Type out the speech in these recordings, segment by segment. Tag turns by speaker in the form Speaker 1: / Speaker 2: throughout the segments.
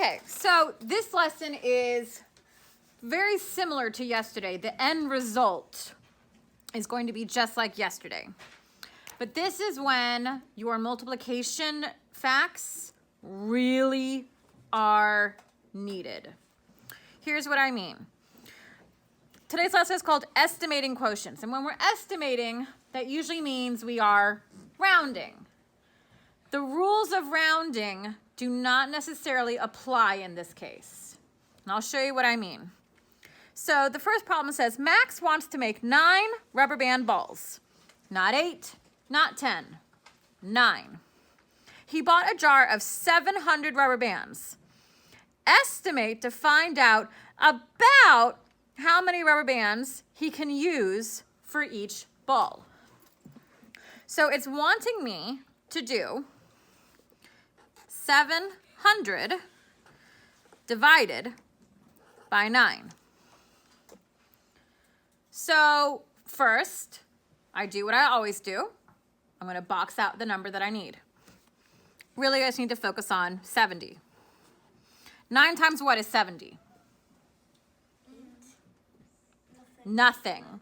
Speaker 1: Okay, so this lesson is very similar to yesterday. The end result is going to be just like yesterday. But this is when your multiplication facts really are needed. Here's what I mean. Today's lesson is called estimating quotients. And when we're estimating, that usually means we are rounding. The rules of rounding do not necessarily apply in this case. And I'll show you what I mean. So the first problem says Max wants to make 9 rubber band balls. Not 8, not 10, 9. He bought a jar of 700 rubber bands. Estimate to find out about how many rubber bands he can use for each ball. So it's wanting me to do 700 divided by 9. So first, I do what I always do. I'm going to box out the number that I need. Really, I just need to focus on 70. 9 times what is 70? Nothing.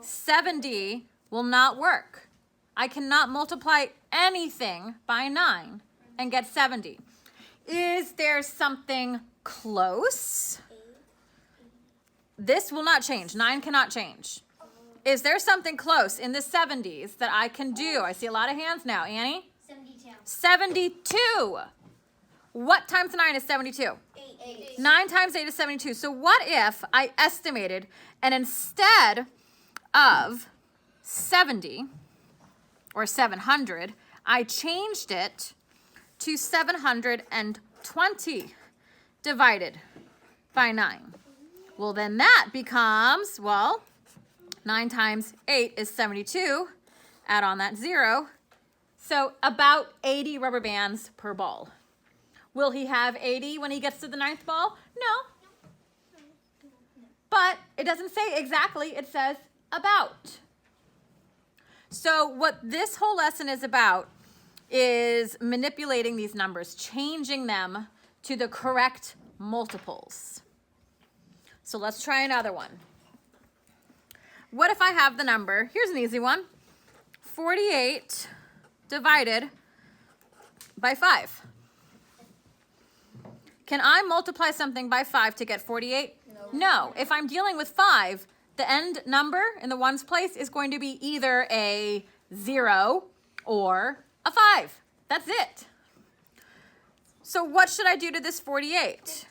Speaker 1: 70 will not work. I cannot multiply anything by 9 and get 70. Is there something close? This will not change. 9 cannot change. Is there something close in the 70s that I can do? I see a lot of hands now. Annie?
Speaker 2: 72.
Speaker 1: 72. What times 9 is 72?
Speaker 2: 8.
Speaker 1: 9 times 8 is 72. So what if I estimated and instead of 70 or 700, I changed it to 720 divided by 9. Well, then that becomes, 9 times 8 is 72. Add on that 0. So about 80 rubber bands per ball. Will he have 80 when he gets to the 9th ball? No. But it doesn't say exactly, it says about. So what this whole lesson is about is manipulating these numbers, changing them to the correct multiples. So let's try another one. What if I have the number, here's an easy one, 48 divided by 5. Can I multiply something by 5 to get 48? No. If I'm dealing with 5, the end number in the ones place is going to be either a 0 or a 5. That's it. So what should I do to this 48?
Speaker 2: 50.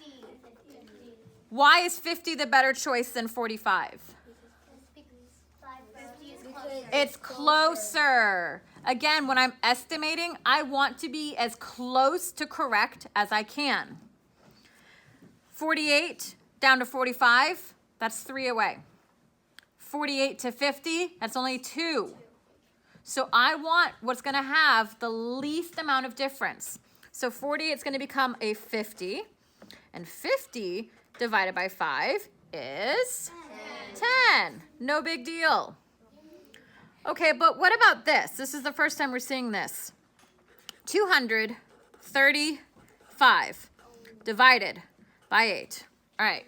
Speaker 1: Why is 50 the better choice than 45? It's closer. Again, when I'm estimating, I want to be as close to correct as I can. 48 down to 45, that's 3 away. 48 to 50, that's only 2. So I want what's going to have the least amount of difference. So 48 is going to become a 50, and 50 divided by 5 is 10. No big deal. Okay, but what about this? This is the first time we're seeing this. 235 divided by 8. All right.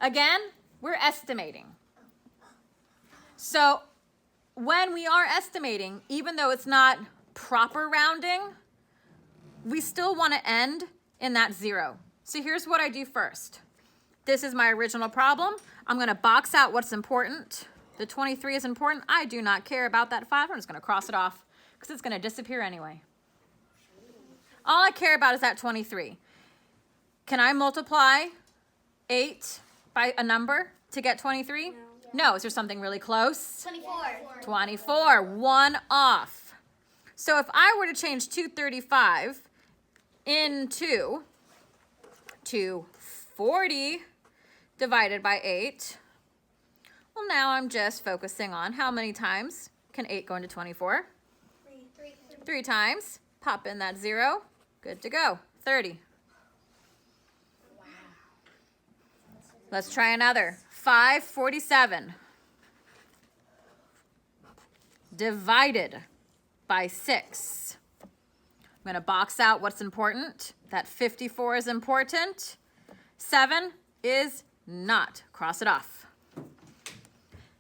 Speaker 1: Again, we're estimating. So when we are estimating, even though it's not proper rounding, we still want to end in that 0. So here's what I do first. This is my original problem. I'm going to box out what's important. The 23 is important. I do not care about that 5. I'm just going to cross it off because it's going to disappear anyway. All I care about is that 23. Can I multiply 8 by a number to get 23? No. Is there something really close?
Speaker 2: 24.
Speaker 1: 24. 1 off. So if I were to change 235 into 240 divided by 8, well, now I'm just focusing on how many times can 8 go into 24? 3 times. Pop in that 0. Good to go. 30.
Speaker 2: Wow.
Speaker 1: Let's try another. 547 divided by 6. I'm going to box out what's important. That 54 is important. 7 is not. Cross it off.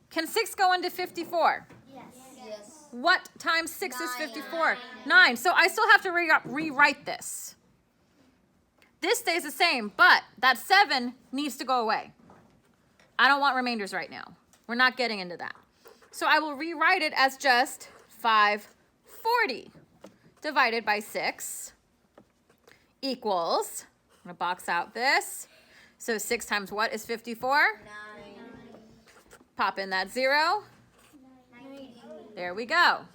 Speaker 1: Can 6 go into 54?
Speaker 2: Yes.
Speaker 1: What times 6 is
Speaker 2: 9.
Speaker 1: 54? 9. So I still have to rewrite this. This stays the same, but that 7 needs to go away. I don't want remainders right now. We're not getting into that. So I will rewrite it as just 540 divided by 6 equals, I'm going to box out this. So 6 times what is 54?
Speaker 2: 9.
Speaker 1: Pop in that 0.
Speaker 2: 90.
Speaker 1: There we go.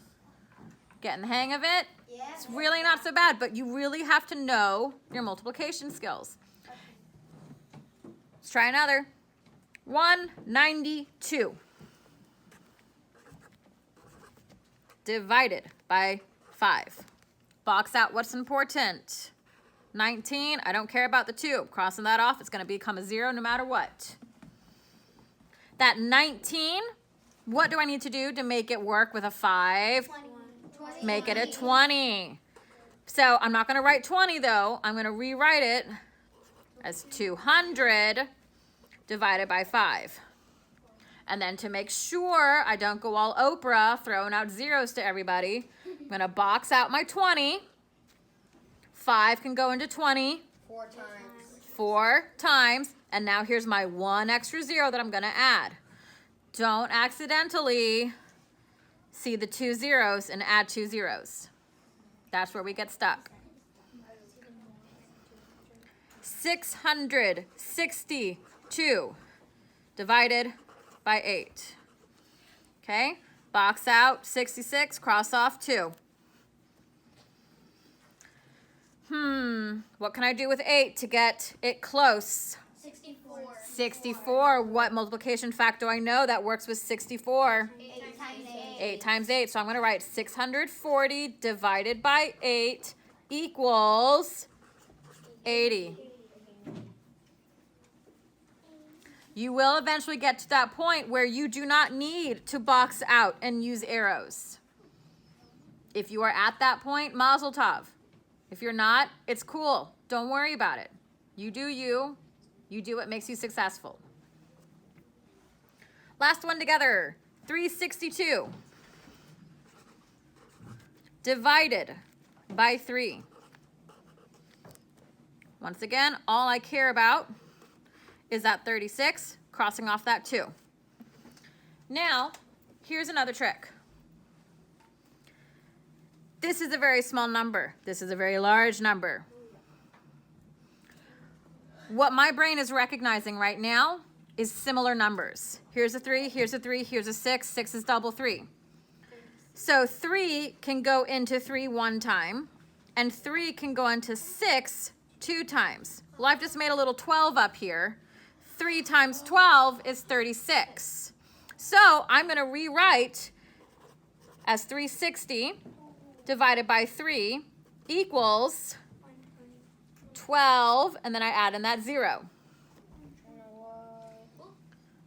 Speaker 1: Getting the hang of it.
Speaker 2: Yes.
Speaker 1: It's really not so bad, but you really have to know your multiplication skills. Let's try another. 192 divided by 5. Box out what's important. 19, I don't care about the 2. Crossing that off, it's going to become a 0 no matter what. That 19, what do I need to do to make it work with a 5?
Speaker 2: 20.
Speaker 1: Make it a 20. So I'm not going to write 20 though. I'm going to rewrite it as 200 divided by 5. And then to make sure I don't go all Oprah throwing out zeros to everybody, I'm going to box out my 20. 5 can go into 20
Speaker 2: 4 times.
Speaker 1: 4 times. And now here's my 1 extra 0 that I'm going to add. Don't accidentally see the 2 zeros and add 2 zeros. That's where we get stuck. 662 divided by 8. Okay, box out 66, cross off 2. What can I do with 8 to get it close?
Speaker 2: 64.
Speaker 1: 64. What multiplication fact do I know that works with 64?
Speaker 2: 8 times 8.
Speaker 1: 8 times 8. So I'm going to write 640 divided by 8 equals 80. You will eventually get to that point where you do not need to box out and use arrows. If you are at that point, mazel tov. If you're not, it's cool. Don't worry about it. You do you. You do what makes you successful. Last one together. 362 divided by 3. Once again, all I care about is that 36, crossing off that 2. Now, here's another trick. This is a very small number. This is a very large number. What my brain is recognizing right now is similar numbers. Here's a 3, here's a 3, here's a 6. 6 is double 3. So 3 can go into 3 one time, and 3 can go into 6 2 times. Well, I've just made a little 12 up here. 3 times 12 is 36. So I'm going to rewrite as 360 divided by 3 equals 12, and then I add in that 0.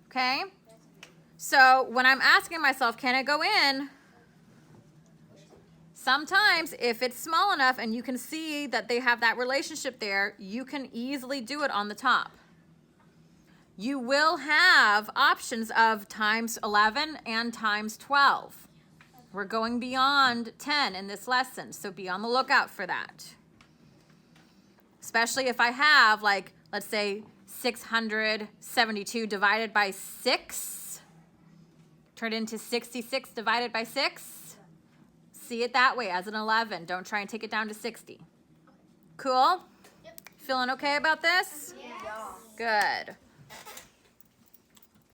Speaker 1: Okay? So when I'm asking myself, can it go in? Sometimes, if it's small enough and you can see that they have that relationship there, you can easily do it on the top. You will have options of times 11 and times 12. We're going beyond 10 in this lesson, so be on the lookout for that. Especially if I have, like, let's say 672 divided by 6, turned into 66 divided by 6. See it that way as an 11. Don't try and take it down to 60. Cool?
Speaker 2: Yep.
Speaker 1: Feeling okay about this?
Speaker 2: Yes.
Speaker 1: Good.